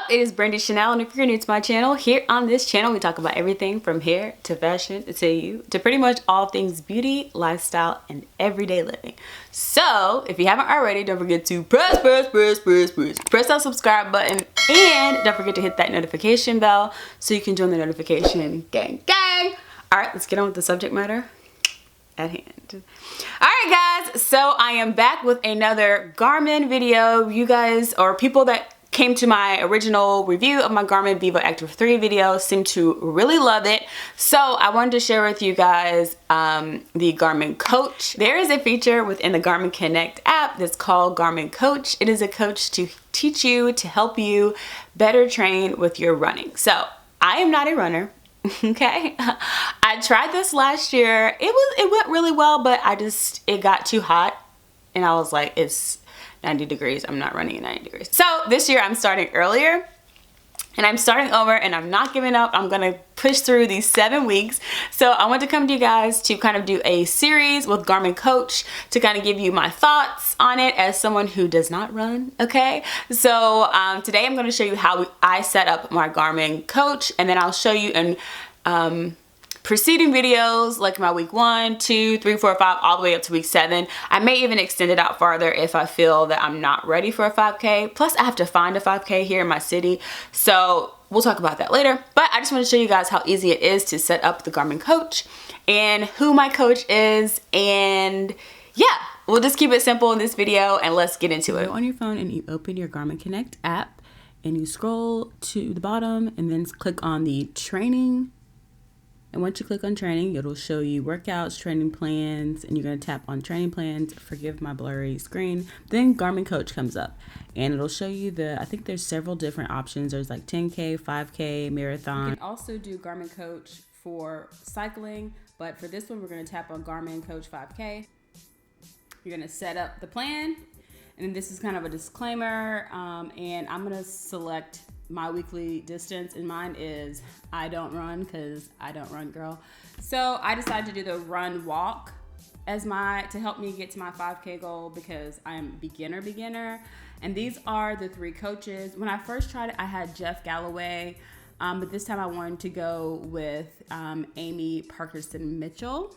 It is Brandy Chanell, and if you're new to my channel, here on this channel we talk about everything from hair to fashion to pretty much all things beauty, lifestyle, and everyday living. So if you haven't already, don't forget to press that subscribe button, and don't forget to hit that notification bell so you can join the notification gang. All right, let's get on with the subject matter at hand. All right, guys, so I am back with another Garmin video. You guys, or people that came to my original review of my Garmin Vivoactive 3 video, seem to really love it. So I wanted to share with you guys the Garmin Coach. There is a feature within the Garmin Connect app that's called Garmin Coach. It is a coach to teach you, to help you better train with your running. So I am not a runner. Okay, I tried this last year. It went really well, but it got too hot, and I was like, it's 90 degrees. I'm not running at 90 degrees. So this year I'm starting earlier, and I'm starting over, and I'm not giving up. I'm gonna push through these 7 weeks. So I want to come to you guys to kind of do a series with Garmin Coach to kind of give you my thoughts on it as someone who does not run. Okay, so today I'm going to show you how I set up my Garmin Coach, and then I'll show you in preceding videos like my week 1, 2, 3, 4, 5, all the way up to week 7. I may even extend it out farther if I feel that I'm not ready for a 5K. Plus I have to find a 5K here in my city, so we'll talk about that later. But I just want to show you guys how easy it is to set up the Garmin Coach and who my coach is, and yeah, we'll just keep it simple in this video and let's get into it. On your phone and you open your Garmin Connect app and you scroll to the bottom and then click on the training. And once you click on training, it'll show you workouts, training plans, and you're going to tap on training plans. Forgive my blurry screen. Then Garmin Coach comes up, and it'll show you I think there's several different options. There's like 10K, 5K, marathon. You can also do Garmin Coach for cycling, but for this one, we're going to tap on Garmin Coach 5K. You're going to set up the plan, and then this is kind of a disclaimer, and I'm going to select my weekly distance, and mine is I don't run, because I don't run, girl. So I decided to do the run walk as to help me get to my 5K goal, because I'm beginner. And these are the 3 coaches. When I first tried it, I had Jeff Galloway, but this time I wanted to go with Amy Parkerson Mitchell.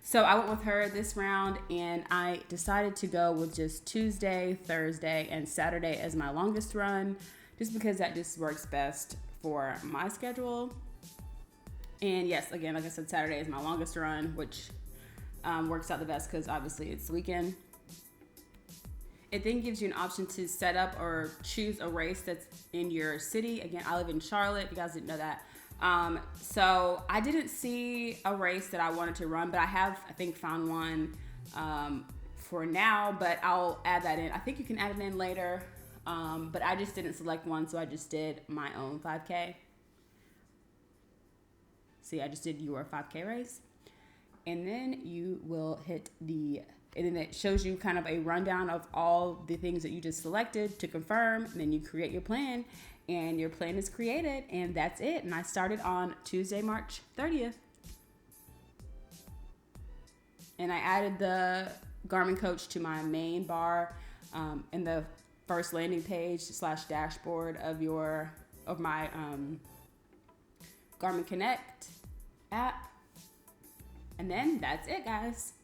So I went with her this round, and I decided to go with just Tuesday, Thursday, and Saturday as my longest run, just because that just works best for my schedule. And yes, again, like I said, Saturday is my longest run, which works out the best because obviously it's the weekend. It then gives you an option to set up or choose a race that's in your city. Again, I live in Charlotte, if you guys didn't know that. So I didn't see a race that I wanted to run, but I have, I think, found one for now, but I'll add that in. I think you can add it in later. But I just didn't select one, so I just did my own 5K. See, I just did your 5K race. And then you will hit and then it shows you kind of a rundown of all the things that you just selected to confirm. And then you create your plan, and your plan is created, and that's it. And I started on Tuesday, March 30th. And I added the Garmin Coach to my main bar in the first landing page / dashboard of my Garmin Connect app. And then that's it, guys.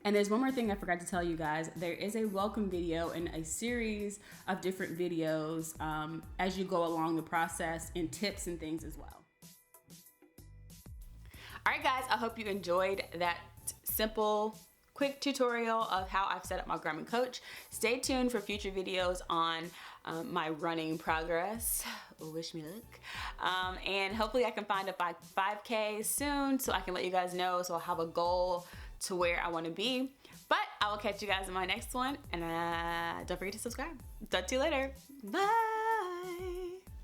And there's one more thing I forgot to tell you guys. There is a welcome video and a series of different videos as you go along the process, and tips and things as well. All right, guys, I hope you enjoyed that simple quick tutorial of how I've set up my Garmin Coach. Stay tuned for future videos on my running progress. Wish me luck. And hopefully I can find a 5K soon so I can let you guys know, so I'll have a goal to where I want to be. But I will catch you guys in my next one, and don't forget to subscribe. Talk to you later. Bye.